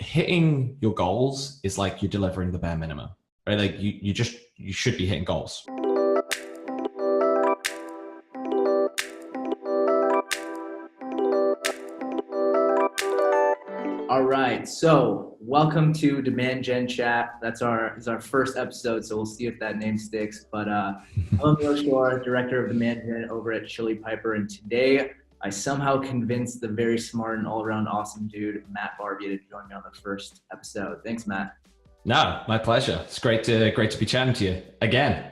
hitting your goals is like you're delivering the bare minimum, right? Like you should be hitting goals. All right, so welcome to Demand Gen Chat. This is our first episode, so we'll see if that name sticks. But I'm Emil Shore, Director of Demand Gen over at Chili Piper, and today I somehow convinced the very smart and all-around awesome dude, Matt Barby, to join me on the first episode. Thanks, Matt. No, my pleasure. It's great to be chatting to you again.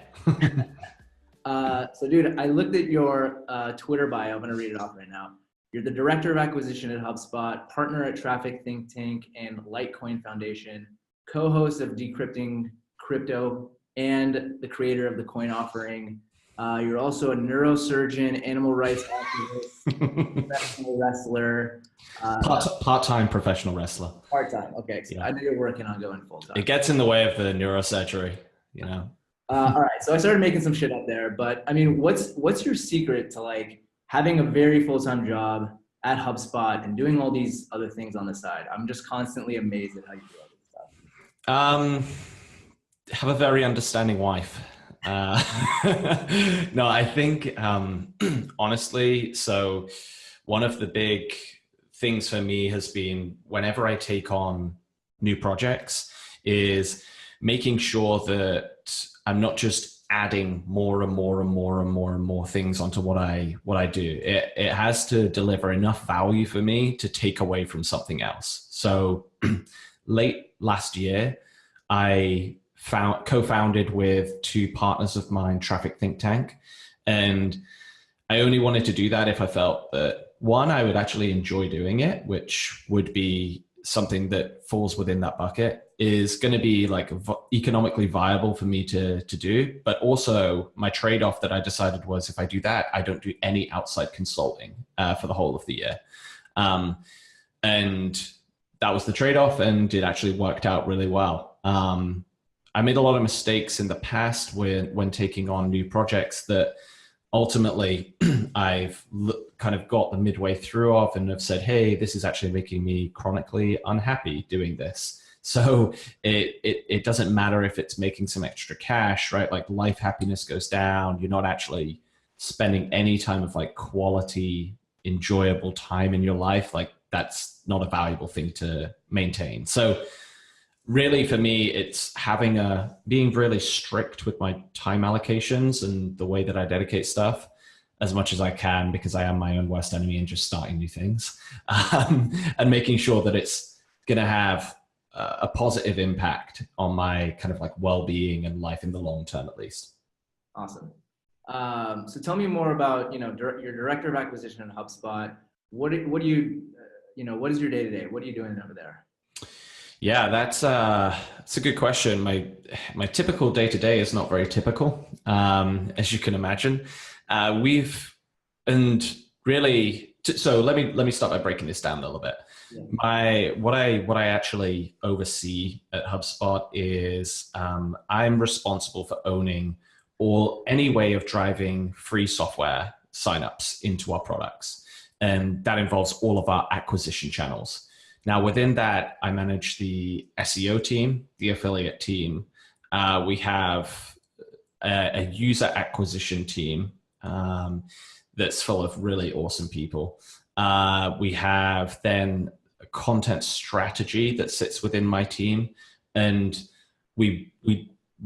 So, dude, I looked at your Twitter bio. I'm going to read it off right now. You're the Director of Acquisition at HubSpot, partner at Traffic Think Tank and Litecoin Foundation, co-host of Decrypting Crypto, and the creator of the Coin Offering. You're also a neurosurgeon, animal rights activist, professional wrestler. Part-time professional wrestler. Part-time, okay. So yeah. I know you're working on going full-time. It gets in the way of the neurosurgery, you know. All right, so I started making some shit up there, but I mean, what's your secret to like having a very full-time job at HubSpot and doing all these other things on the side? I'm just constantly amazed at how you do all this stuff. Have a very understanding wife. No, I think, honestly, so one of the big things for me has been whenever I take on new projects is making sure that I'm not just adding more and more and more and more and more things onto what I do. It has to deliver enough value for me to take away from something else. So late last year, I co-founded with two partners of mine, Traffic Think Tank. And I only wanted to do that if I felt that, one, I would actually enjoy doing it, which would be something that falls within that bucket, is going to be like economically viable for me to do. But also my trade-off that I decided was if I do that, I don't do any outside consulting for the whole of the year. And that was the trade-off, and it actually worked out really well. I made a lot of mistakes in the past when taking on new projects that ultimately I've kind of got the midway through of and have said, hey, this is actually making me chronically unhappy doing this. So it doesn't matter if it's making some extra cash, right? Like life happiness goes down. You're not actually spending any time of like quality, enjoyable time in your life. Like that's not a valuable thing to maintain. So really for me, it's being really strict with my time allocations and the way that I dedicate stuff as much as I can, because I am my own worst enemy and just starting new things, and making sure that it's going to have a positive impact on my kind of like well-being and life in the long term, at least. Awesome. So tell me more about, your Director of Acquisition at HubSpot. What is your day-to-day? What are you doing over there? Yeah, that's a good question. My typical day-to-day is not very typical, as you can imagine. So let me start by breaking this down a little bit. Yeah. What I actually oversee at HubSpot is I'm responsible for owning any way of driving free software signups into our products, and that involves all of our acquisition channels. Now, within that, I manage the SEO team, the affiliate team. We have a user acquisition team that's full of really awesome people. We have then a content strategy that sits within my team, and we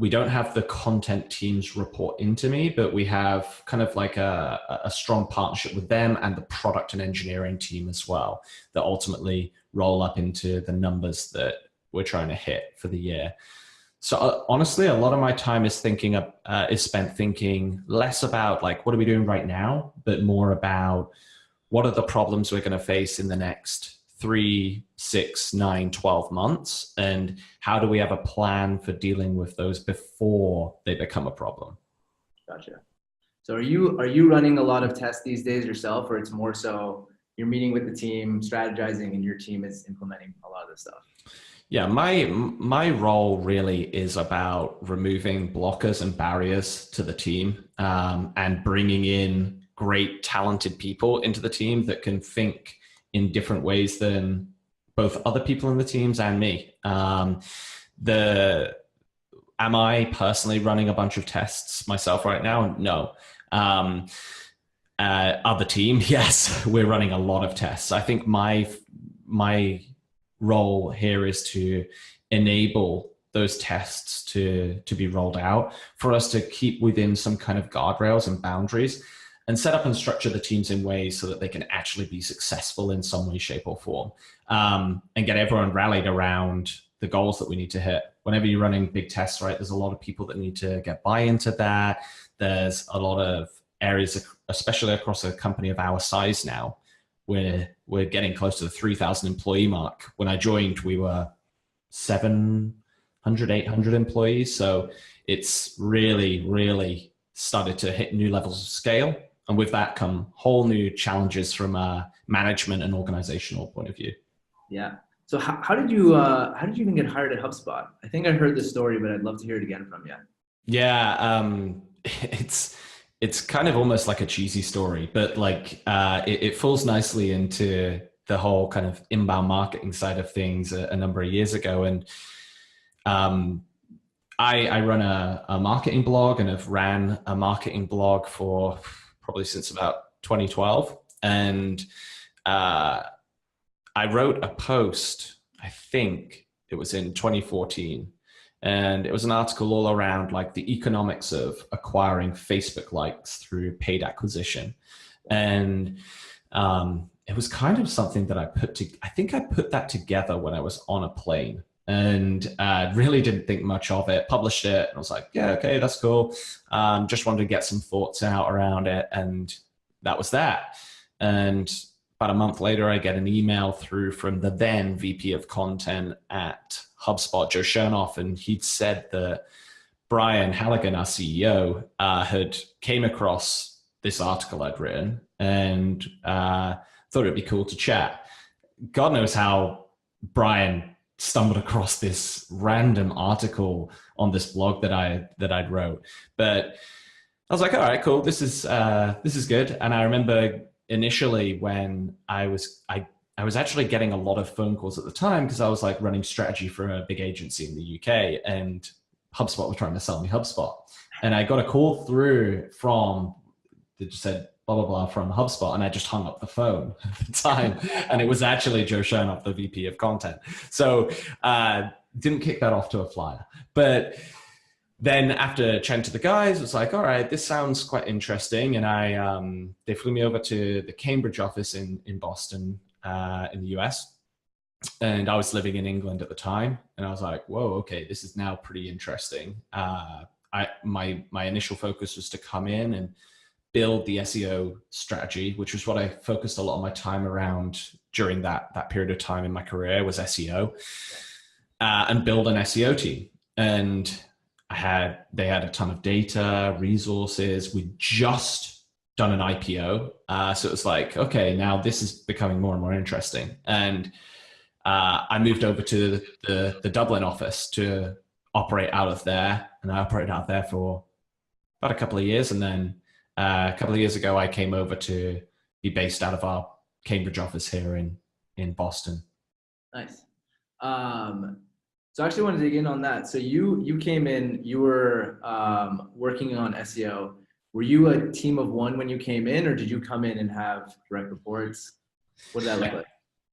don't have the content teams report into me, but we have kind of like a strong partnership with them and the product and engineering team as well, that ultimately roll up into the numbers that we're trying to hit for the year. So honestly, a lot of my time is spent thinking less about like, what are we doing right now, but more about what are the problems we're going to face in the next 3, 6, 9, 12 months, and how do we have a plan for dealing with those before they become a problem? Gotcha. So are you running a lot of tests these days yourself, or it's more so you're meeting with the team, strategizing, and your team is implementing a lot of this stuff? Yeah, my role really is about removing blockers and barriers to the team, and bringing in great, talented people into the team that can think in different ways than both other people in the teams and me. Am I personally running a bunch of tests myself right now? No. Other team, yes, we're running a lot of tests. I think my role here is to enable those tests to be rolled out for us to keep within some kind of guardrails and boundaries, and set up and structure the teams in ways so that they can actually be successful in some way, shape, or form, and get everyone rallied around the goals that we need to hit. Whenever you're running big tests, right, there's a lot of people that need to get buy-in to that. There's a lot of areas, especially across a company of our size now, where we're getting close to the 3,000 employee mark. When I joined, we were 700, 800 employees. So it's really, really started to hit new levels of scale. And with that come whole new challenges from a management and organizational point of view. Yeah. So how did you even get hired at HubSpot? I think I heard this story, but I'd love to hear it again from you. Yeah, it's kind of almost like a cheesy story, but like it falls nicely into the whole kind of inbound marketing side of things a number of years ago. And I run a marketing blog, and have ran a marketing blog for probably since about 2012. And I wrote a post, I think it was in 2014, and it was an article all around like the economics of acquiring Facebook likes through paid acquisition. And it was kind of something that I think I put that together when I was on a plane, and really didn't think much of it, published it, and I was like, yeah, okay, that's cool. Just wanted to get some thoughts out around it, and that was that. And about a month later, I get an email through from the then VP of content at HubSpot, Joe Chernoff, and he'd said that Brian Halligan, our CEO, had came across this article I'd written, and thought it'd be cool to chat. God knows how Brian stumbled across this random article on this blog that I'd wrote, but I was like, all right, cool, this is good. And I remember initially when I was actually getting a lot of phone calls at the time, because I was like running strategy for a big agency in the UK, and HubSpot was trying to sell me HubSpot. And I got a call through that just said blah, blah, blah from HubSpot. And I just hung up the phone at the time. And it was actually Joe Chernoff, the VP of content. So didn't kick that off to a flyer. But then after chatting to the guys, it was like, all right, this sounds quite interesting. And they flew me over to the Cambridge office in Boston, in the US. And I was living in England at the time. And I was like, whoa, okay, this is now pretty interesting. My initial focus was to come in and build the SEO strategy, which was what I focused a lot of my time around during that period of time in my career, was SEO, and build an SEO team. And they had a ton of data, resources. We'd just done an IPO. So it was like, okay, now this is becoming more and more interesting. And I moved over to the Dublin office to operate out of there. And I operated out there for about a couple of years. And then a couple of years ago, I came over to be based out of our Cambridge office here in Boston. Nice. So I actually want to dig in on that. So you came in, you were working on SEO. Were you a team of one when you came in, or did you come in and have direct reports? What did that look like?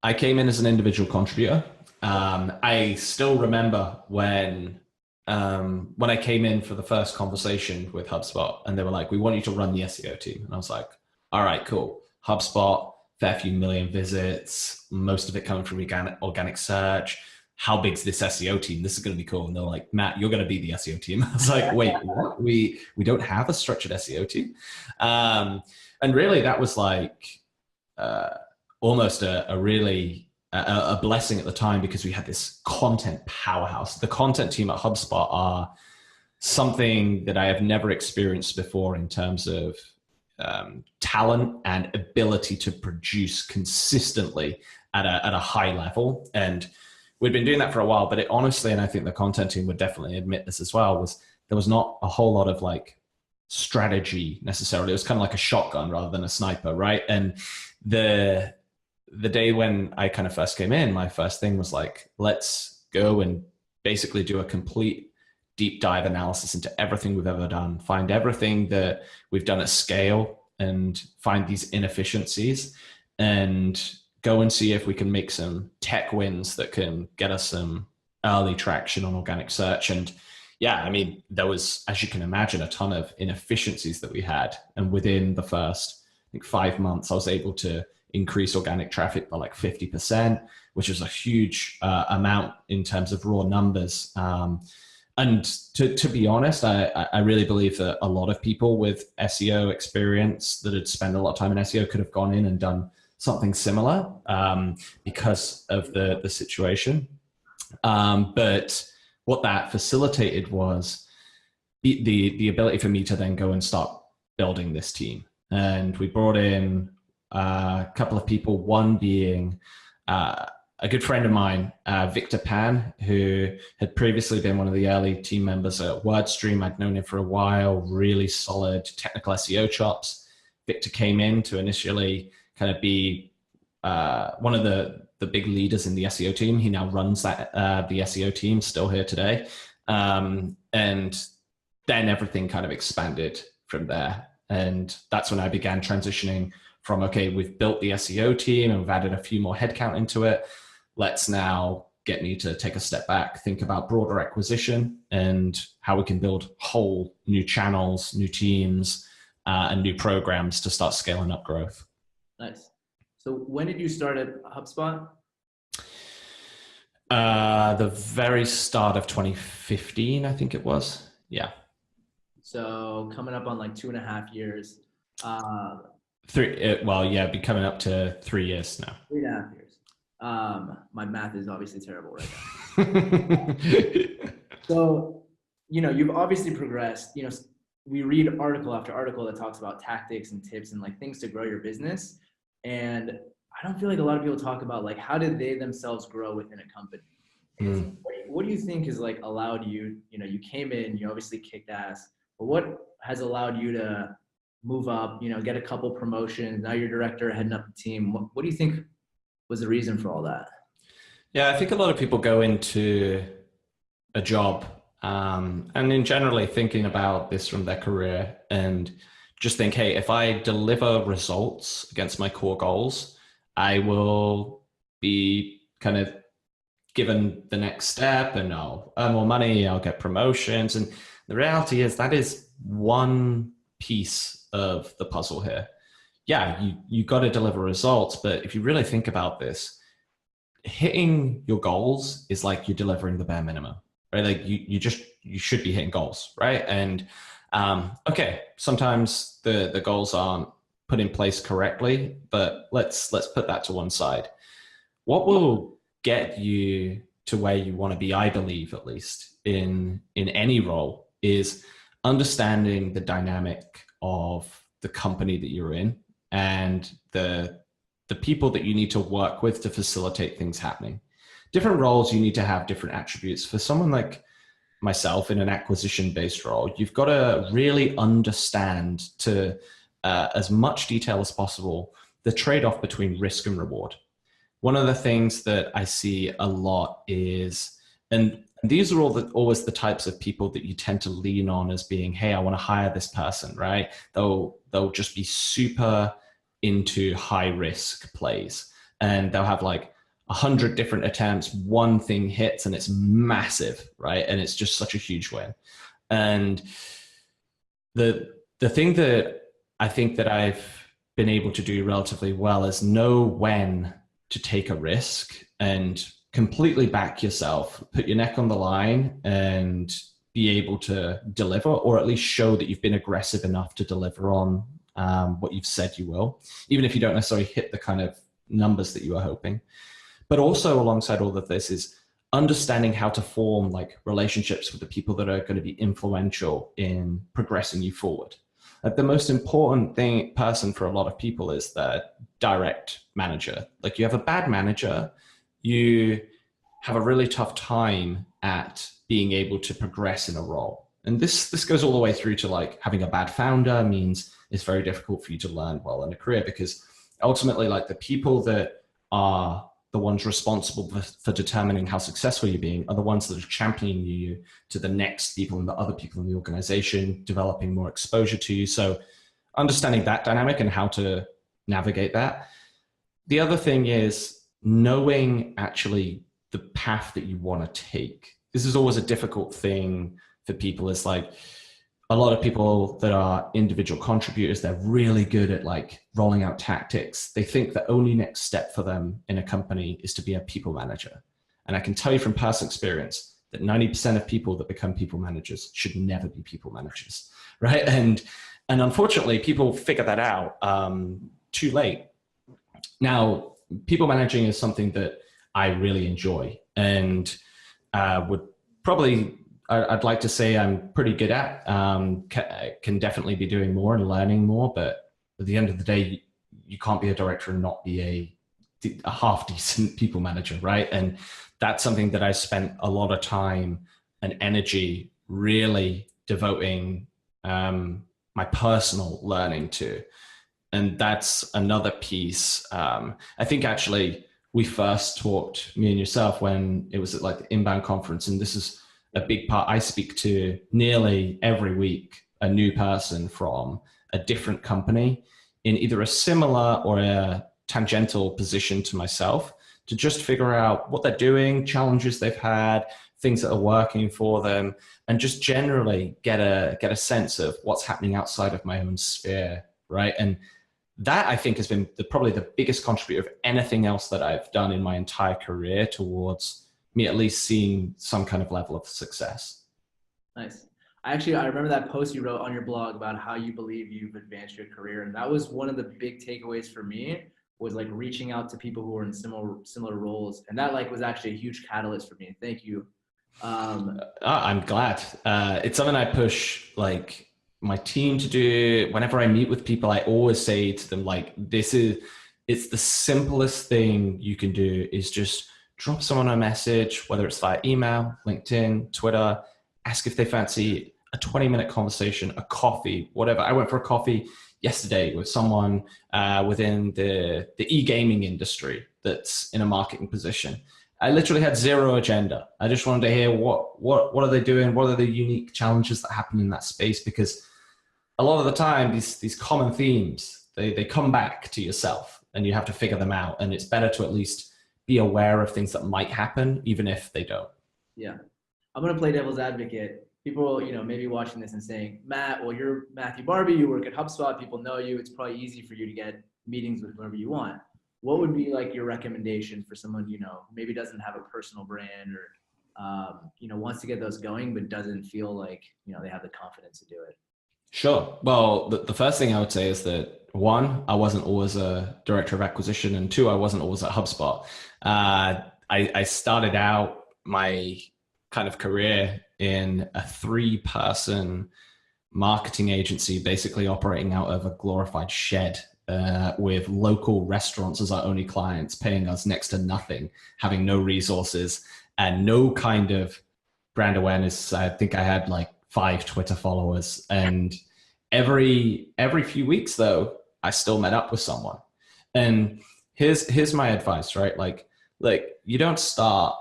I came in as an individual contributor. I still remember when I came in for the first conversation with HubSpot, and they were like, we want you to run the SEO team. And I was like, all right, cool. HubSpot, fair few million visits, most of it coming from organic search. How big's this SEO team? This is going to be cool. And they're like, Matt, you're going to be the SEO team. I was like, wait, what? We don't have a structured SEO team. And really that was like almost a blessing at the time, because we had this content powerhouse. The content team at HubSpot are something that I have never experienced before in terms of talent and ability to produce consistently at a high level. And we'd been doing that for a while, but it honestly, and I think the content team would definitely admit this as well, there was not a whole lot of like strategy necessarily. It was kind of like a shotgun rather than a sniper, right? And the day when I kind of first came in, my first thing was like, let's go and basically do a complete deep dive analysis into everything we've ever done, find everything that we've done at scale and find these inefficiencies, and go and see if we can make some tech wins that can get us some early traction on organic search. And yeah, I mean, there was, as you can imagine, a ton of inefficiencies that we had. And within the first, I think, 5 months, I was able to increase organic traffic by like 50%, which is a huge amount in terms of raw numbers. And to be honest, I really believe that a lot of people with SEO experience that had spent a lot of time in SEO could have gone in and done something similar because of the situation. But what that facilitated was the ability for me to then go and start building this team. And we brought in a couple of people, one being a good friend of mine, Victor Pan, who had previously been one of the early team members at WordStream. I'd known him for a while, really solid technical SEO chops. Victor came in to initially kind of be one of the big leaders in the SEO team. He now runs that the SEO team, still here today. And then everything kind of expanded from there. And that's when I began transitioning from, okay, we've built the SEO team and we've added a few more headcount into it. Let's now get me to take a step back, think about broader acquisition and how we can build whole new channels, new teams, and new programs to start scaling up growth. Nice. So when did you start at HubSpot? The very start of 2015, I think it was. Yeah. So coming up on like 2.5 years. Well, yeah, be coming up to 3 years now. 3.5 years. My math is obviously terrible right now. So, you've obviously progressed. We read article after article that talks about tactics and tips and like things to grow your business. And I don't feel like a lot of people talk about like how did they themselves grow within a company. Mm. What do you think has like allowed you? You came in, you obviously kicked ass, but what has allowed you to move up? Get a couple promotions. Now you're director, heading up the team. What do you think was the reason for all that? Yeah, I think a lot of people go into a job and in generally thinking about this from their career and just think, hey, if I deliver results against my core goals, I will be kind of given the next step and I'll earn more money, I'll get promotions. And the reality is that is one piece of the puzzle here. Yeah, you got to deliver results, but if you really think about this, hitting your goals is like you're delivering the bare minimum, right? Like you should be hitting goals, right? And okay, sometimes the goals aren't put in place correctly, but let's put that to one side. What will get you to where you want to be, I believe, at least in any role, is understanding the dynamic of the company that you're in and the people that you need to work with to facilitate things happening. Different roles, you need to have different attributes. For someone like myself in an acquisition-based role, you've got to really understand to as much detail as possible the trade-off between risk and reward. One of the things that I see a lot is, and these are always the types of people that you tend to lean on as being, hey, I want to hire this person, right? They'll just be super into high risk plays and they'll have like 100 different attempts, one thing hits and it's massive, right? And it's just such a huge win. And the thing that I think that I've been able to do relatively well is know when to take a risk and completely back yourself, put your neck on the line and be able to deliver, or at least show that you've been aggressive enough to deliver on what you've said you will, even if you don't necessarily hit the kind of numbers that you were hoping. But also alongside all of this is understanding how to form like relationships with the people that are going to be influential in progressing you forward. Like the most important person for a lot of people is the direct manager. Like you have a bad manager, you have a really tough time at being able to progress in a role. And this goes all the way through to like having a bad founder means it's very difficult for you to learn well in a career, because ultimately like the people that are the ones responsible for determining how successful you're being are the ones that are championing you to the next people and the other people in the organization, developing more exposure to you. So understanding that dynamic and how to navigate that. The other thing is knowing actually the path that you want to take. This is always a difficult thing for people. It's like a lot of people that are individual contributors, they're really good at like rolling out tactics. They think the only next step for them in a company is to be a people manager. And I can tell you from personal experience that 90% of people that become people managers should never be people managers, right? And unfortunately, people figure that out too late. Now, people managing is something that I really enjoy and would probably, I'd like to say I'm pretty good at, can definitely be doing more and learning more, but at the end of the day, you can't be a director and not be a half decent people manager, right? And that's something that I spent a lot of time and energy really devoting my personal learning to. And that's another piece. I think actually we first talked, me and yourself, when it was at like the Inbound conference, and this is a big part. I speak to nearly every week a new person from a different company in either a similar or a tangential position to myself to just figure out what they're doing, challenges they've had, things that are working for them, and just generally get a sense of what's happening outside of my own sphere, right? And that, I think, has been probably the biggest contributor of anything else that I've done in my entire career towards me at least seeing some kind of level of success. Nice. I remember that post you wrote on your blog about how you believe you've advanced your career. And that was one of the big takeaways for me, was like reaching out to people who were in similar roles. And that like was actually a huge catalyst for me. Thank you. I'm glad. It's something I push like my team to do. Whenever I meet with people, I always say to them, like, it's the simplest thing you can do is just drop someone a message, whether it's via email, LinkedIn, Twitter, ask if they fancy a 20-minute conversation, a coffee, whatever. I went for a coffee yesterday with someone within the e-gaming industry that's in a marketing position. I literally had zero agenda. I just wanted to hear what are they doing? What are the unique challenges that happen in that space? Because a lot of the time, these common themes, they come back to yourself and you have to figure them out. And it's better to at least be aware of things that might happen, even if they don't. Yeah. I'm going to play devil's advocate. People, maybe watching this and saying, Matt, well, you're Matthew Barby, you work at HubSpot, people know you. It's probably easy for you to get meetings with whoever you want. What would be like your recommendation for someone, maybe doesn't have a personal brand or, wants to get those going, but doesn't feel like, they have the confidence to do it? Sure. Well, the first thing I would say is that, one, I wasn't always a director of acquisition, and two, I wasn't always at HubSpot. I started out my kind of career in a 3-person marketing agency, basically operating out of a glorified shed with local restaurants as our only clients, paying us next to nothing, having no resources and no kind of brand awareness. I think I had like 5 Twitter followers, and every few weeks though, I still met up with someone. And here's my advice, right? Like you don't start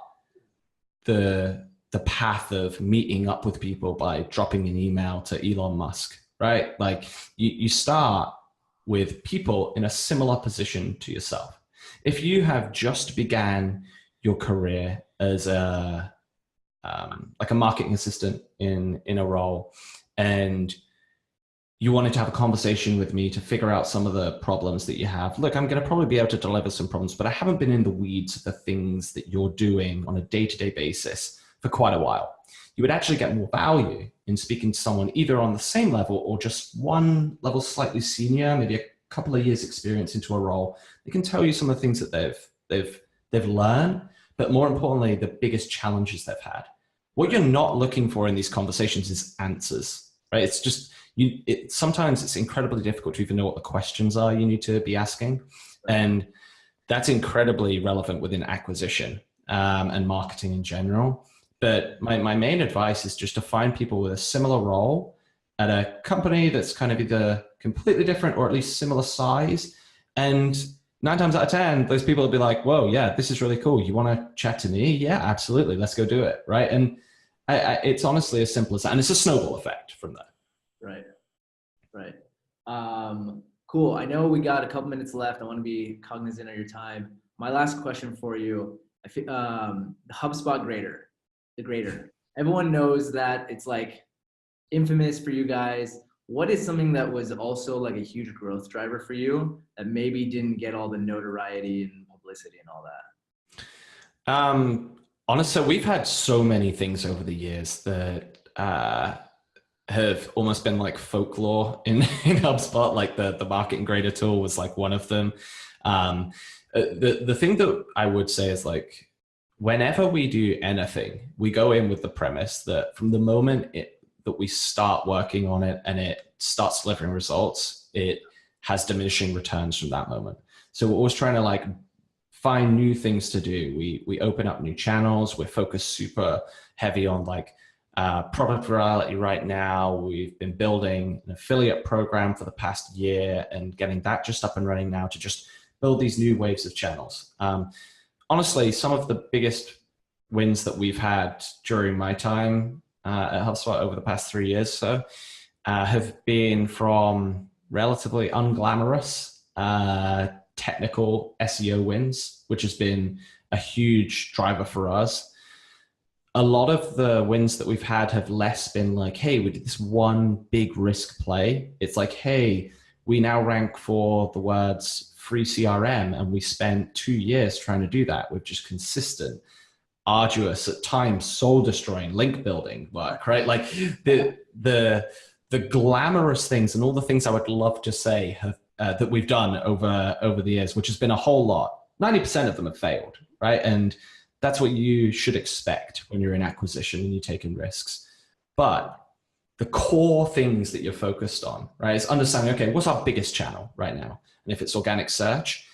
the path of meeting up with people by dropping an email to Elon Musk, right? Like you start with people in a similar position to yourself. If you have just began your career as like a marketing assistant in a role, and you wanted to have a conversation with me to figure out some of the problems that you have. Look, I'm going to probably be able to deliver some problems, but I haven't been in the weeds of the things that you're doing on a day-to-day basis for quite a while. You would actually get more value in speaking to someone either on the same level or just one level slightly senior, maybe a couple of years experience into a role. They can tell you some of the things that they've learned, but more importantly, the biggest challenges they've had. What you're not looking for in these conversations is answers, right? It's just, sometimes it's incredibly difficult to even know what the questions are you need to be asking. And that's incredibly relevant within acquisition and marketing in general. But my main advice is just to find people with a similar role at a company that's kind of either completely different or at least similar size, and 9 times out of 10, those people will be like, whoa, yeah, this is really cool. You want to chat to me? Yeah, absolutely. Let's go do it. Right. And it's honestly as simple as that. And it's a snowball effect from that. Right. Right. Cool. I know we got a couple minutes left. I want to be cognizant of your time. My last question for you, the HubSpot grader, the grader. Everyone knows that it's like infamous for you guys. What is something that was also like a huge growth driver for you that maybe didn't get all the notoriety and publicity and all that? Honestly, we've had so many things over the years that have almost been like folklore in HubSpot. Like the marketing grader tool was like one of them. The thing that I would say is like, whenever we do anything, we go in with the premise that from the moment that we start working on it and it starts delivering results, it has diminishing returns from that moment. So we're always trying to like find new things to do. We open up new channels. We're focused super heavy on like product virality right now. We've been building an affiliate program for the past year and getting that just up and running now to just build these new waves of channels. Honestly, some of the biggest wins that we've had during my time at HubSpot over the past 3 years so have been from relatively unglamorous technical SEO wins, which has been a huge driver for us. A lot of the wins that we've had have less been like, hey, we did this one big risk play. It's like, hey, we now rank for the words free CRM, and we spent 2 years trying to do that with just consistent, arduous, at times soul-destroying link building work, right? Like the glamorous things and all the things I would love to say have, that we've done over the years, which has been a whole lot. 90% of them have failed, right? And that's what you should expect when you're in acquisition and you're taking risks. But the core things that you're focused on, right, is understanding, okay, what's our biggest channel right now? And if it's organic search,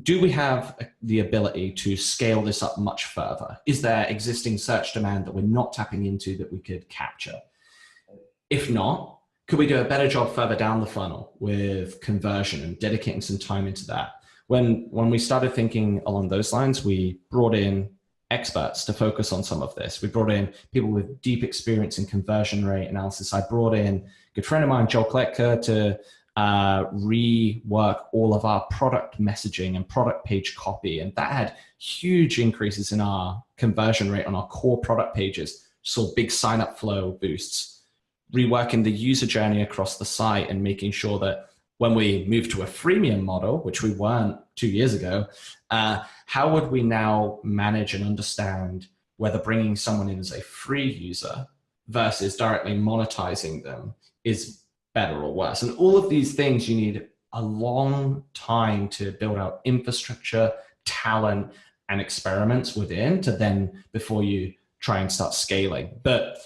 do we have the ability to scale this up much further? Is there existing search demand that we're not tapping into that we could capture? If not, could we do a better job further down the funnel with conversion and dedicating some time into that? When we started thinking along those lines, we brought in experts to focus on some of this. We brought in people with deep experience in conversion rate analysis. I brought in a good friend of mine, Joel Kletka, to rework all of our product messaging and product page copy. And that had huge increases in our conversion rate on our core product pages. Saw big sign up flow boosts, reworking the user journey across the site and making sure that when we move to a freemium model, which we weren't 2 years ago, how would we now manage and understand whether bringing someone in as a free user versus directly monetizing them is better or worse? And all of these things, you need a long time to build out infrastructure, talent, and experiments within to then before you try and start scaling. But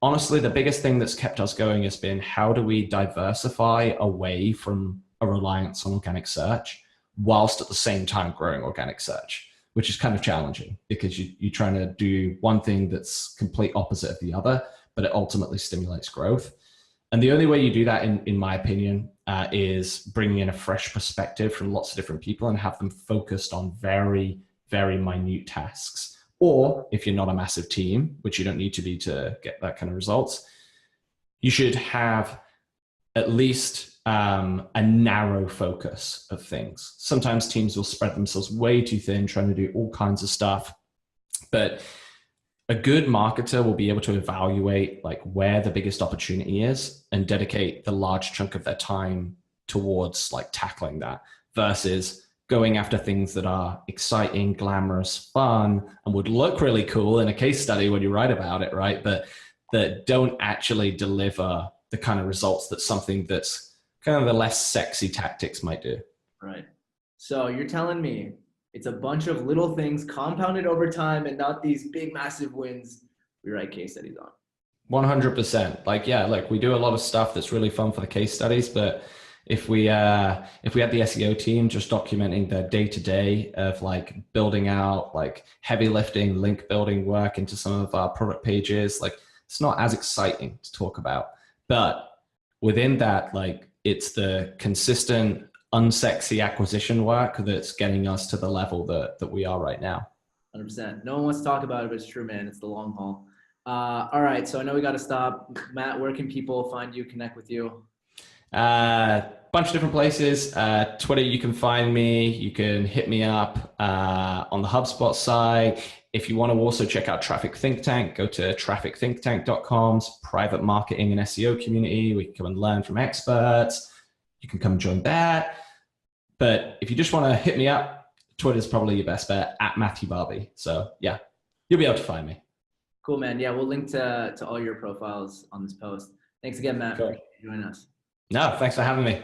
honestly, the biggest thing that's kept us going has been how do we diversify away from a reliance on organic search whilst at the same time growing organic search, which is kind of challenging because you're trying to do one thing that's complete opposite of the other, but it ultimately stimulates growth. And the only way you do that, in my opinion, is bringing in a fresh perspective from lots of different people and have them focused on very, very minute tasks. Or if you're not a massive team, which you don't need to be to get that kind of results, you should have at least a narrow focus of things. Sometimes teams will spread themselves way too thin, trying to do all kinds of stuff. But a good marketer will be able to evaluate like where the biggest opportunity is and dedicate the large chunk of their time towards like tackling that versus going after things that are exciting, glamorous, fun, and would look really cool in a case study when you write about it, right? But that don't actually deliver the kind of results that something that's kind of the less sexy tactics might do. Right. So you're telling me it's a bunch of little things compounded over time and not these big, massive wins we write case studies on. 100%. Like, yeah, like we do a lot of stuff that's really fun for the case studies, but if we had the SEO team just documenting their day-to-day of like building out like heavy lifting, link building work into some of our product pages, like it's not as exciting to talk about. But within that, like it's the consistent, unsexy acquisition work that's getting us to the level that we are right now. 100%. No one wants to talk about it, but it's true, man. It's the long haul. All right. So I know we got to stop. Matt, where can people find you, connect with you? Bunch of different places. Twitter, you can find me. You can hit me up on the HubSpot side. If you want to also check out Traffic Think Tank, go to trafficthinktank.com's private marketing and SEO community. We can come and learn from experts. You can come join that. But if you just want to hit me up, Twitter's probably your best bet, at Matthew Barby. So yeah, you'll be able to find me. Cool, man. Yeah, we'll link to all your profiles on this post. Thanks again, Matt, Cool. for joining us. No, thanks for having me.